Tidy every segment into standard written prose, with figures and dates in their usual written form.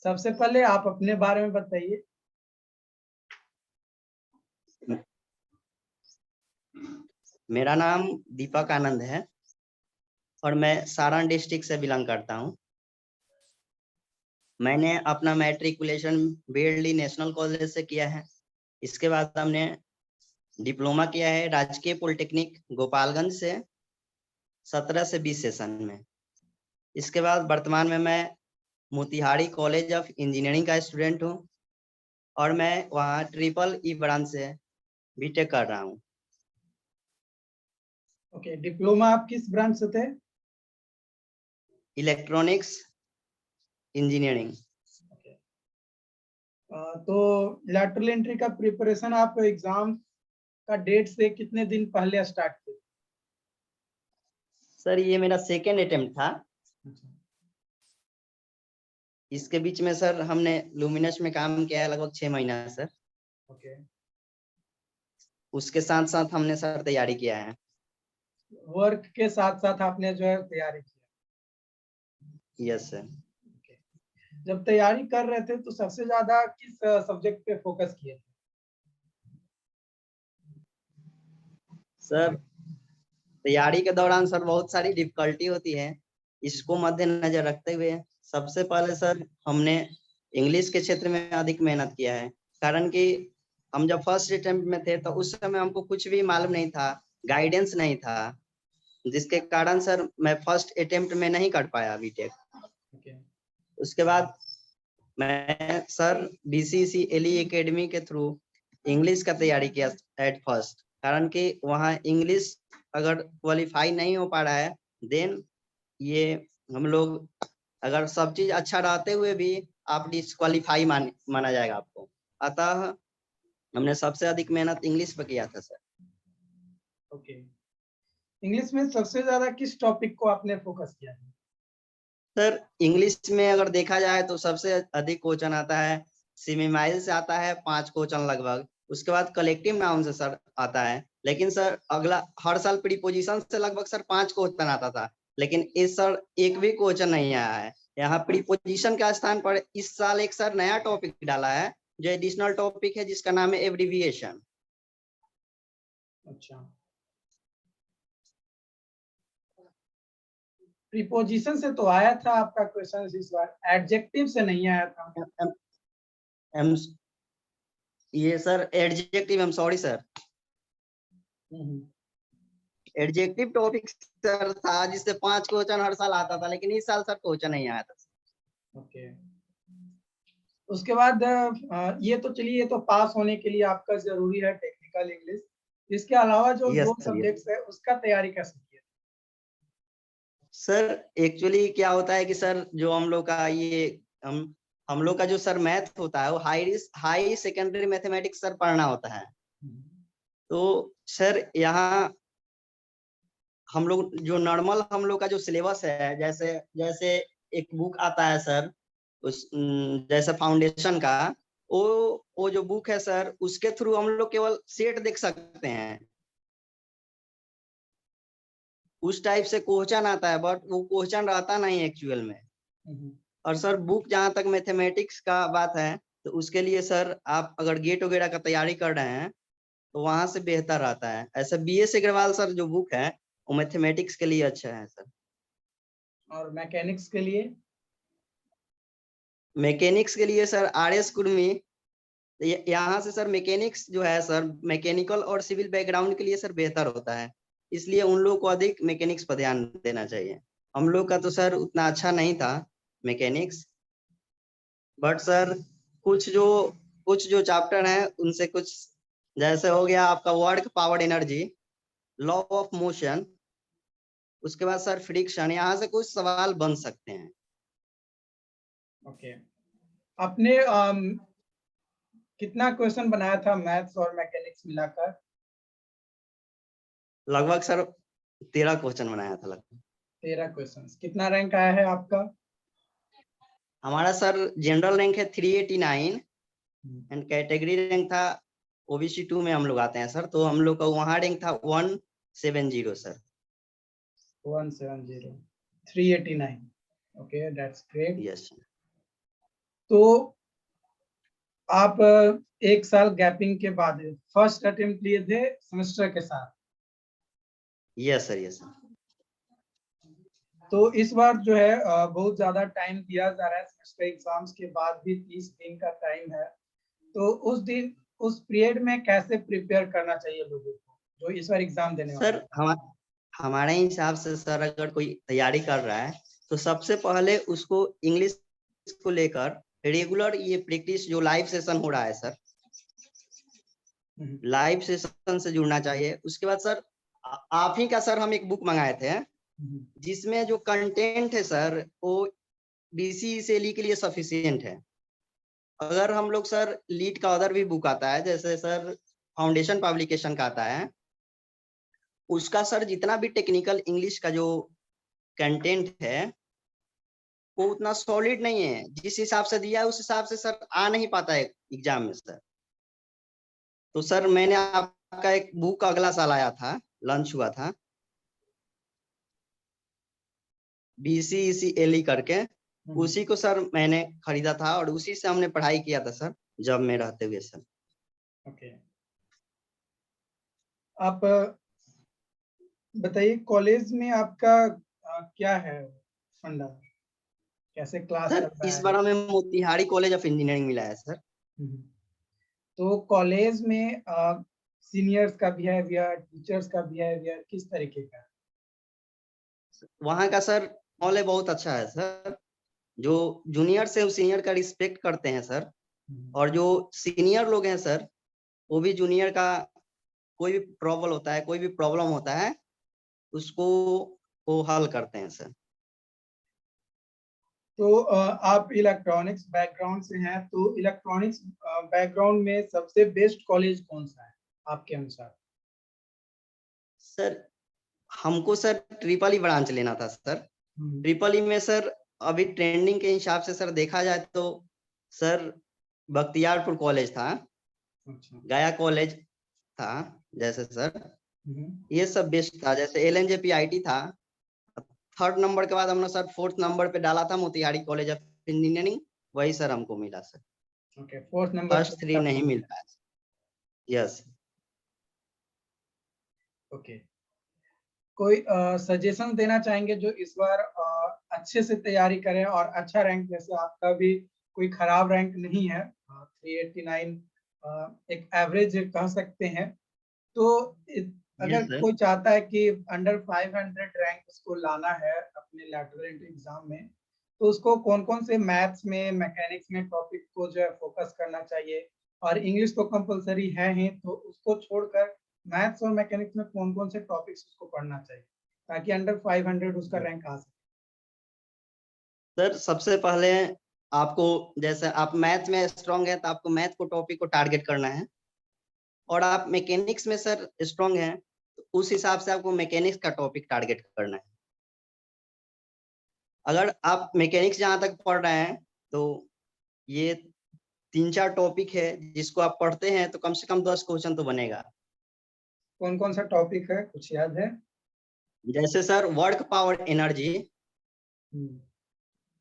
सबसे पहले आप अपने बारे में बताइए। मेरा नाम दीपक आनंद है और मैं सारण डिस्ट्रिक्ट से बिलोंग करता हूँ। मैंने अपना मैट्रिकुलेशन बीएलडी नेशनल कॉलेज से किया है। इसके बाद हमने डिप्लोमा किया है राजकीय पॉलिटेक्निक गोपालगंज से 17 से 20 सेशन में। इसके बाद वर्तमान में मैं मोतिहारी कॉलेज ऑफ इंजीनियरिंग का स्टूडेंट हूँ और मैं वहाँ ट्रिपल ई ब्रांच से बीटेक कर रहा हूँ। ओके, डिप्लोमा आप किस ब्रांच से थे? Electronics engineering. तो लैटरल एंट्री का प्रिपरेशन आप एग्जाम का डेट से कितने दिन पहले स्टार्ट किए? सर ये मेरा सेकेंड अटेम्प्ट था। इसके बीच में सर हमने लुमिनस में काम किया है लगभग 6 महीना सर। ओके, उसके साथ साथ हमने सर तैयारी किया है। वर्क के साथ साथ आपने जो है तैयारी किया? Yes sir. जब तैयारी कर रहे थे तो सबसे ज्यादा किस सब्जेक्ट पे फोकस किए थे? सर तैयारी के दौरान सर बहुत सारी डिफिकल्टी होती है, इसको मद्देनजर रखते हुए सबसे पहले सर हमने इंग्लिश के क्षेत्र में अधिक मेहनत किया है। कारण कि हम जब फर्स्ट अटेम्प्ट में थे तो उस समय हमको कुछ भी मालूम नहीं था, गाइडेंस नहीं था, जिसके कारण सर मैं फर्स्ट अटेम्प्ट में नहीं कर पाया बीटेक। उसके बाद मैं सर BCCLE एकेडमी के थ्रू इंग्लिश का तैयारी किया एट फर्स्ट। कारण कि वहाँ इंग्लिश अगर क्वालिफाई नहीं हो पा रहा है देन ये हम लोग अगर सब चीज अच्छा रहते हुए भी आप डिस्क्वालीफाई माना जाएगा आपको। अतः हमने सबसे अधिक मेहनत इंग्लिश पे किया था सर। ओके, इंग्लिश में सबसे ज्यादा किस टॉपिक को आपने फोकस किया है? सर इंग्लिश में अगर देखा जाए तो सबसे अधिक क्वेश्चन आता है सिमिमाइल से आता है 5 क्वेश्चन लगभग। उसके बाद कलेक्टिव नाउन से सर आता है, लेकिन सर अगला हर साल प्रीपोजिशन से लगभग सर 5 क्वेश्चन आता था, लेकिन इस सर एक भी क्वेश्चन नहीं आया है। यहाँ प्रीपोजिशन के स्थान पर इस साल एक सर नया टॉपिक डाला है जो एडिशनल टॉपिक है जिसका नाम है एब्रीविएशन। अच्छा, प्रीपोजिशन से तो आया था आपका क्वेश्चन इस बार, एडजेक्टिव से नहीं आया था। ये sir adjective, I am sorry sir, adjective topic sir था जिससे 5 क्वेश्चन हर साल आता था, लेकिन इस साल सर क्वेश्चन नहीं आया था। ओके, उसके बाद ये तो चलिए, ये तो पास होने के लिए आपका जरूरी है टेक्निकल इंग्लिश। इसके अलावा जो यस दो सर। सब्जेक्ट्स है उसका तैयारी कैसे किया? सर एक्चुअली क्या होता है कि सर जो हम लोग का ये हम लोग का जो सर मैथ होता है वो हाई सेकेंडरी मैथमेटिक्स सर पढ़ना होता है। तो सर यहाँ हम लोग जो नॉर्मल हम लोग का जो सिलेबस है, जैसे जैसे एक बुक आता है सर उस जैसे फाउंडेशन का, वो जो बुक है सर उसके थ्रू हम लोग केवल सेट देख सकते हैं, उस टाइप से क्वेश्चन आता है, बट वो क्वेश्चन रहता नहीं एक्चुअल में। और सर बुक जहाँ तक मैथमेटिक्स का बात है तो उसके लिए सर आप अगर गेट वगैरह का तैयारी कर रहे हैं तो वहां से बेहतर रहता है। ऐसा BS अग्रवाल सर जो बुक है वो मैथमेटिक्स के लिए अच्छा है सर। और मैकेनिक्स के लिए? मैकेनिक्स के लिए सर RS कुर्मी। यहाँ से सर मैकेनिक्स जो है सर मैकेनिकल और सिविल बैकग्राउंड के लिए सर बेहतर होता है, इसलिए उन लोगों को अधिक मैकेनिक्स पर ध्यान देना चाहिए। हम लोग का तो सर उतना अच्छा नहीं था मैकेनिक्स, बट सर कुछ जो चैप्टर हैं उनसे कुछ, जैसे हो गया आपका work power energy, law of motion, उसके बाद सर फ्रिक्शन, यहाँ से कुछ सवाल बन सकते हैं। ओके, आपने कितना क्वेश्चन बनाया था मैथ्स और मैकेनिक्स मिलाकर? लगभग सर 13 क्वेश्चन बनाया था लगभग। 13 क्वेश्चन। कितना रैंक आया है आपका? हमारा सर जनरल रैंक है 389 एंड कैटेगरी रैंक था OBC 2 में हम लोग आते हैं सर, तो हम लोग का वहाँ रैंक था 170 sir. 170, 389। Okay, that's great. Yes sir. तो आप 1 साल गैपिंग के बाद फर्स्ट अटेम्प्ट लिए थे सेमेस्टर के साथ। Yes sir, yes sir. तो इस बार जो है बहुत ज़्यादा टाइम दिया जा रहा है, सेमेस्टर एग्ज़ाम्स के बाद भी 30 दिन का टाइम है। तो उस पीरियड में कैसे प्रिपेयर करना चाहिए लोगों को, जो इस बार एग्ज़ाम देने वाले सर हैं? हमारे हिसाब से सर अगर कोई तैयारी कर रहा है तो सबसे पहले उसको इंग्लिश को लेकर रेगुलर ये प्रैक्टिस जो लाइव सेशन हो रहा है सर, लाइव सेशन से जुड़ना चाहिए। उसके बाद सर आप ही का सर हम एक बुक मंगाए थे जिसमें जो कंटेंट है सर वो BCECL के लिए सफिशिएंट है। अगर हम लोग सर लीड का अदर भी बुक आता है, जैसे सर फाउंडेशन पब्लिकेशन का आता है, उसका सर जितना भी टेक्निकल इंग्लिश का जो कंटेंट है वो उतना सॉलिड नहीं है। जिस हिसाब से दिया है उस हिसाब से सर आ नहीं पाता है एग्जाम में सर। तो सर मैंने आपका एक बुक अगला साल आया था, लॉन्च हुआ था, BCECL करके, उसी को सर मैंने खरीदा था और उसी से हमने पढ़ाई किया था सर, जब में रहते हुए सर। ओके। आप बताइए कॉलेज में आपका क्या है फंडा, कैसे क्लास सर चल रहा इस है? बार हमें मोतिहारी कॉलेज ऑफ इंजीनियरिंग मिला है सर। तो कॉलेज में सीनियर्स का बिहेवियर, टीचर्स का बिहेवियर किस तरीके का है? वहाँ का सर माहौल बहुत अच्छा है सर। जो जूनियर से सीनियर का रिस्पेक्ट करते हैं सर, और जो सीनियर लोग हैं सर वो भी जूनियर का कोई भी प्रॉब्लम होता है, कोई भी प्रॉब्लम होता है उसको वो हल करते हैं सर। तो आप इलेक्ट्रॉनिक्स बैकग्राउंड से हैं, तो इलेक्ट्रॉनिक्स बैकग्राउंड में सबसे बेस्ट कॉलेज कौन सा है आपके अनुसार? सर हमको सर ट्रिपल ई ब्रांच लेना था सर। ट्रिपल ई में सर अभी ट्रेंडिंग के हिसाब से सर देखा जाए तो सर बख्तियारपुर कॉलेज था, गया कॉलेज था, जैसे सर ये सब बेस्ट था। जैसे LNJPIT था, थर्ड नंबर के बाद हमने सर फोर्थ नंबर पे डाला था मोतिहारी कॉलेज ऑफ इंजीनियरिंग, वही सर हमको मिला sir. Okay, fourth number first 3 नहीं मिल पाया। यस। ओके। कोई सजेशन देना चाहेंगे जो इस बार अच्छे से तैयारी करें और अच्छा रैंक, जैसे आपका भी कोई खराब रैंक नहीं है, 389 एक एवरेज कह सकते हैं। तो अगर यस सर। कोई चाहता है कि अंडर 500 रैंक उसको लाना है अपने लैटरल एंट्री एग्जाम में, तो उसको कौन-कौन से मैथ्स में, मैकेनिक्स में टॉपिक को जो है फोकस करना चाहिए? और इंग्लिश तो कंपल्सरी है ही, तो उसको छोड़कर मैथ्स और मैकेनिक्स में कौन-कौन से टॉपिक्स उसको पढ़ना चाहिए, ताकि अंडर 500 उसका रैंक आ सके? सर सबसे पहले आपको, जैसे आप मैथ में स्ट्रांग है तो आपको मैथ को टॉपिक को टारगेट करना है, और आप मैकेनिक्स में सर स्ट्रांग हैं तो उस हिसाब से आपको मैकेनिक्स का टॉपिक टारगेट करना है। अगर आप मैकेनिक्स जहां तक पढ़ रहे हैं तो ये 3-4 टॉपिक है जिसको आप पढ़ते हैं तो कम से कम 10 क्वेश्चन तो बनेगा। कौन-कौन सा टॉपिक है, कुछ याद है? जैसे सर वर्क पावर एनर्जी,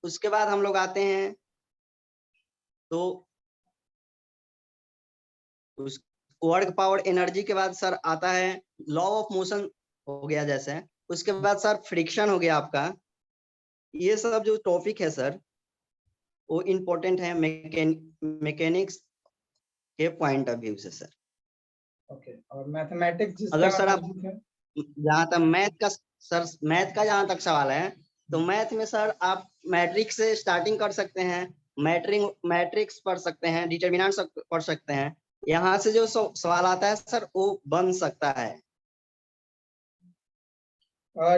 उसके बाद हम लोग आते हैं तो उस वर्क पावर एनर्जी के बाद सर आता है लॉ ऑफ मोशन हो गया जैसे, उसके बाद सर फ्रिक्शन हो गया आपका। ये सब जो टॉपिक है सर वो इम्पोर्टेंट है मैकेनिक्स के पॉइंट ऑफ व्यू से सर। ओके, और मैथमेटिक्स अगर जिसका सर आप सब्जेक्ट है? जहाँ तक मैथ का सर, मैथ का जहाँ तक सवाल है तो मैथ में सर आप मैट्रिक्स से स्टार्टिंग कर सकते हैं, मैट्रिक्स पढ़ सकते हैं, डिटर्मिनेंट पढ़ सकते हैं। यहाँ से जो सवाल आता है सर वो बन सकता है।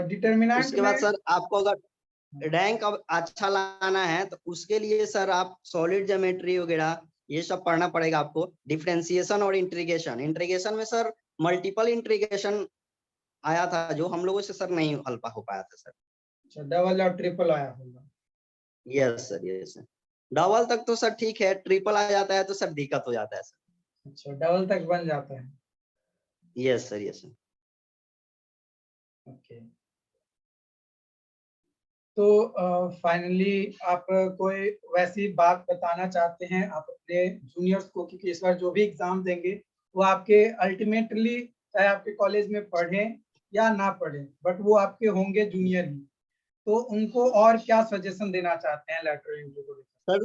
डिटर्मिनेंट उसके में बाद सर आपको अगर रैंक अब अच्छा लाना है तो उसके लिए सर आप सॉलिड ज्योमेट्री वगैरह ये सब पढ़ना पड़ेगा आपको। डिफरेंशिएशन और इंटीग्रेशन, इंटीग्रेशन में सर मल्टीपल इंटीग्रेशन आया था जो हम लोगों से सर नहीं हल हो पाया था सर। अच्छा, डबल और ट्रिपल आया होगा। Yes sir, yes sir. Double तक तो सर ठीक है, ट्रिपल आ जाता है तो सर दिक्कत हो जाता है सर। अच्छा, डबल तक बन जाता है। Yes sir, yes sir. Okay. तो फाइनली आप कोई वैसी बात बताना चाहते हैं आप अपने जूनियर्स को कि इस बार जो भी एग्जाम देंगे वो आपके अल्टीमेटली चाहे आपके कॉलेज में पढ़ें या ना पढ़ें बट वो आपके होंगे जूनियर ही, तो उनको और क्या सजेशन देना चाहते हैं लैटरल एंट्री को लेकर? सर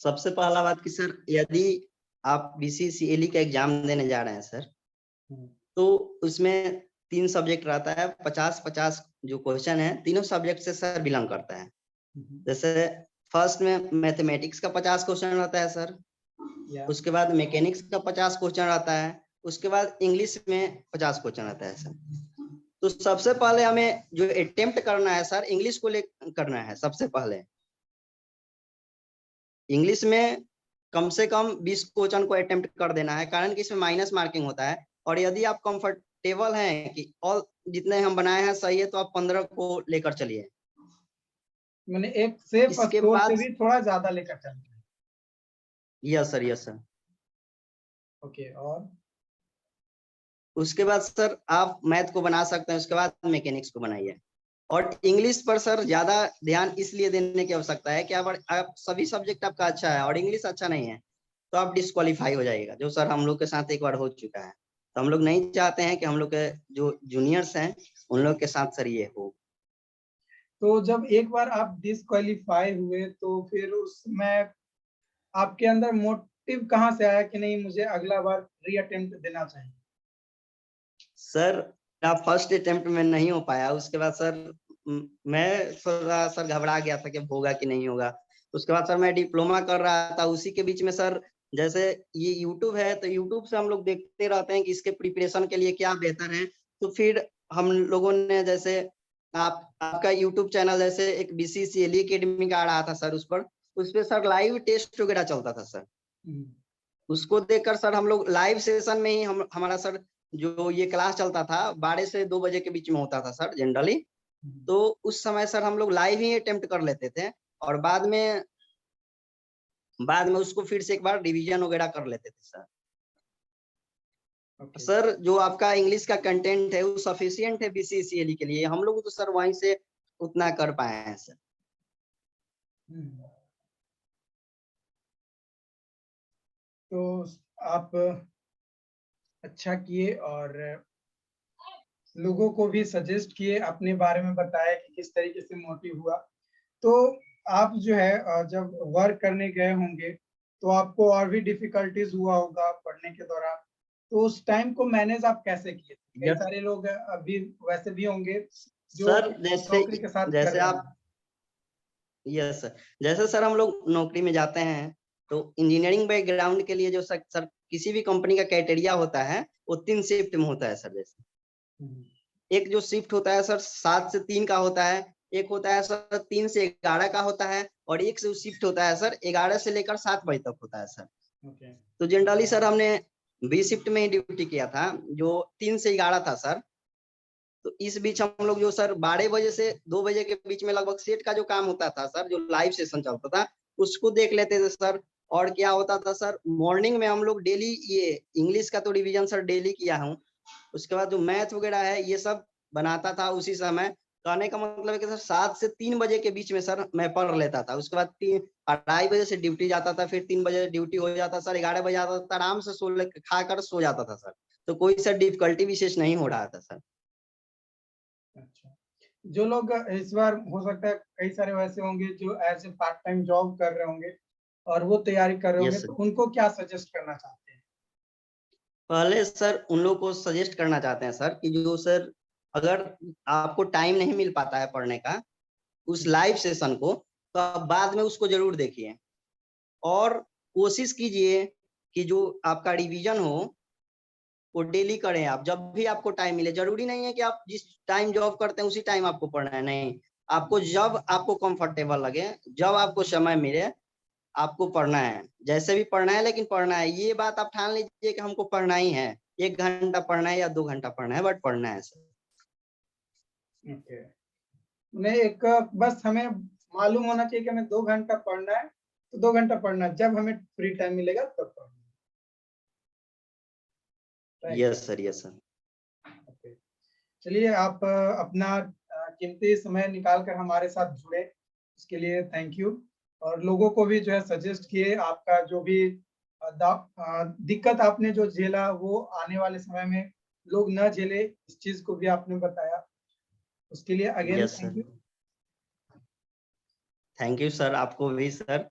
सबसे पहला बात कि सर यदि आप बीसीसीएलई का एग्जाम देने जा रहे हैं सर, तो उसमें 3 सब्जेक्ट रहता है, 50-50 जो क्वेश्चन है तीनों सब्जेक्ट से सर बिलोंग करता है। जैसे फर्स्ट में मैथमेटिक्स का 50 क्वेश्चन रहता है सर, उसके बाद मैकेनिक्स का 50 क्वेश्चन रहता है, उसके बाद इंग्लिश में 50 क्वेश्चन रहता है सर। तो सबसे पहले हमें जो अटेम्प्ट करना है सर इंग्लिश को ले करना है। सबसे पहले इंग्लिश में कम से कम 20 क्वेश्चन को अटेम्प्ट कर देना है, कारण कि इसमें माइनस मार्किंग होता है। और यदि आप कंफर्टेबल हैं कि ऑल जितने हम बनाए हैं सही है, तो आप 15 को लेकर चलिए। मैंने एक सेफ इसके स्कोर से बाद भी थोड़ा ज्यादा लेकर चलना है। Yes sir, yes sir. Okay, और उसके बाद सर आप मैथ को बना सकते हैं, उसके बाद मैकेनिक्स को बनाइए। और इंग्लिश पर सर ज्यादा ध्यान इसलिए देने की आवश्यकता है कि आप सभी सब्जेक्ट आपका अच्छा है और इंग्लिश अच्छा नहीं है तो आप डिस्क्वालीफाई हो जाएगा, जो सर हम लोग के साथ एक बार हो चुका है। तो हम लोग नहीं चाहते हैं कि हम लोग के जो जूनियर्स हैं उन लोग के साथ सर ये हो। तो जब एक बार आप डिस्क्वालीफाई हुए तो फिर उसमें आपके अंदर मोटिव कहाँ से आया कि नहीं मुझे अगला बार रीअटेम्प्ट देना चाहिए? सर फर्स्ट अटेम्प्ट में नहीं हो पाया, उसके बाद सर मैं थोड़ा सर घबरा गया था कि होगा कि नहीं होगा। उसके बाद सर मैं डिप्लोमा कर रहा था, उसी के बीच में सर जैसे ये यूट्यूब है तो यूट्यूब से हम लोग देखते रहते हैं कि इसके प्रिपरेशन के लिए क्या बेहतर है। तो फिर हम लोगों ने जैसे आपका यूट्यूब चैनल जैसे एक बीसीसीएलई एकेडमी का आ रहा था सर, उस पर सर लाइव टेस्ट वगैरह चलता था सर। उसको देखकर सर हम लोग लाइव सेशन में ही हमारा सर जो ये क्लास चलता था 12 से 2 बजे के बीच में होता था सर जनरली। तो उस समय सर हम लोग लाइव ही अटेम्प्ट कर लेते थे और बाद में उसको फिर से एक बार रिवीजन वगैरह कर लेते थे सर। सर जो आपका इंग्लिश का कंटेंट है वो सफिशिएंट है बीसीसीएलई के लिए, हम लोग तो सर वहीं से उतना कर पाए हैं सर। तो आप अच्छा किए और लोगों को भी सजेस्ट किए, अपने बारे में बताया कि किस तरीके से मोटिव हुआ। तो आप जो है जब वर्क करने गए होंगे तो आपको और भी डिफिकल्टीज हुआ होगा पढ़ने के दौरान, तो उस टाइम को मैनेज आप कैसे किए? कई सारे लोग अभी वैसे भी होंगे जो सर नौकरी के साथ कर जैसे रहे आप हैं। यस सर, जैसे सर हम लोग नौकरी में जाते हैं तो इंजीनियरिंग बैकग्राउंड के लिए जो सर किसी भी कंपनी का क्राइटेरिया होता है वो 3 शिफ्ट में होता है सर। जैसे एक जो शिफ्ट होता है सर 7 से 3 का होता है, एक होता है सर 3 से 11 का होता है, और एक से शिफ्ट होता है सर 11 से लेकर 7 बजे तक होता है सर। तो जनरली सर हमने बी शिफ्ट में ही ड्यूटी किया था जो 3 से 11 था सर। तो इस बीच हम लोग जो सर 12 बजे से 2 बजे के बीच में लगभग सेट का जो काम होता था सर, जो लाइव सेशन चलता था उसको देख लेते थे सर। और क्या होता था सर, मॉर्निंग में हम लोग डेली ये इंग्लिश का तो रिवीजन सर डेली किया हूँ, उसके बाद जो मैथ वगैरह है ये सब बनाता था उसी समय। कहने का मतलब है कि सर 7 से 3 बजे के बीच में सर मैं पढ़ लेता था। उसके बाद 2:30 बजे से ड्यूटी जाता था, फिर 3 बजे ड्यूटी हो जाता सर, 11 बजे आता था, आराम से खाकर सो जाता था सर। तो कोई सर डिफिकल्टी विशेष नहीं हो रहा था सर। अच्छा, जो लोग इस बार हो सकता है कई सारे वैसे होंगे जो as a part time job कर रहे होंगे और वो तैयारी कर रहे होंगे, यस तो सर। उनको क्या सजेस्ट करना चाहते हैं? पहले सर उन लोग को सजेस्ट करना चाहते हैं सर कि जो सर अगर आपको टाइम नहीं मिल पाता है पढ़ने का उस लाइव सेशन को, तो आप बाद में उसको जरूर देखिए और कोशिश कीजिए कि जो आपका रिवीजन हो वो डेली करें। आप जब भी आपको टाइम मिले, जरूरी नहीं है कि आप जिस टाइम जॉब करते हैं उसी टाइम आपको पढ़ना है, नहीं, आपको जब आपको कंफर्टेबल लगे, जब आपको समय मिले आपको पढ़ना है, जैसे भी पढ़ना है, लेकिन पढ़ना है। ये बात आप ठान लीजिए कि हमको पढ़ना ही है, 1 घंटा पढ़ना है या 2 घंटा पढ़ना है, बट पढ़ना है सर। ओके, उन्हें एक बस हमें मालूम होना चाहिए कि हमें 2 घंटा पढ़ना है, तो 2 घंटा पढ़ना है, जब हमें फ्री टाइम मिलेगा तब पढ़ना है। Yes sir, yes sir. Okay, चलिए आप अपना कीमती समय निकाल कर हमारे साथ जुड़े, उसके लिए थैंक यू। और लोगों को भी जो है सजेस्ट किए, आपका जो भी दिक्कत आपने जो झेला वो आने वाले समय में लोग न झेले, इस चीज को भी आपने बताया, उसके लिए again yes thank sir, you. Thank you sir, आपको भी सर।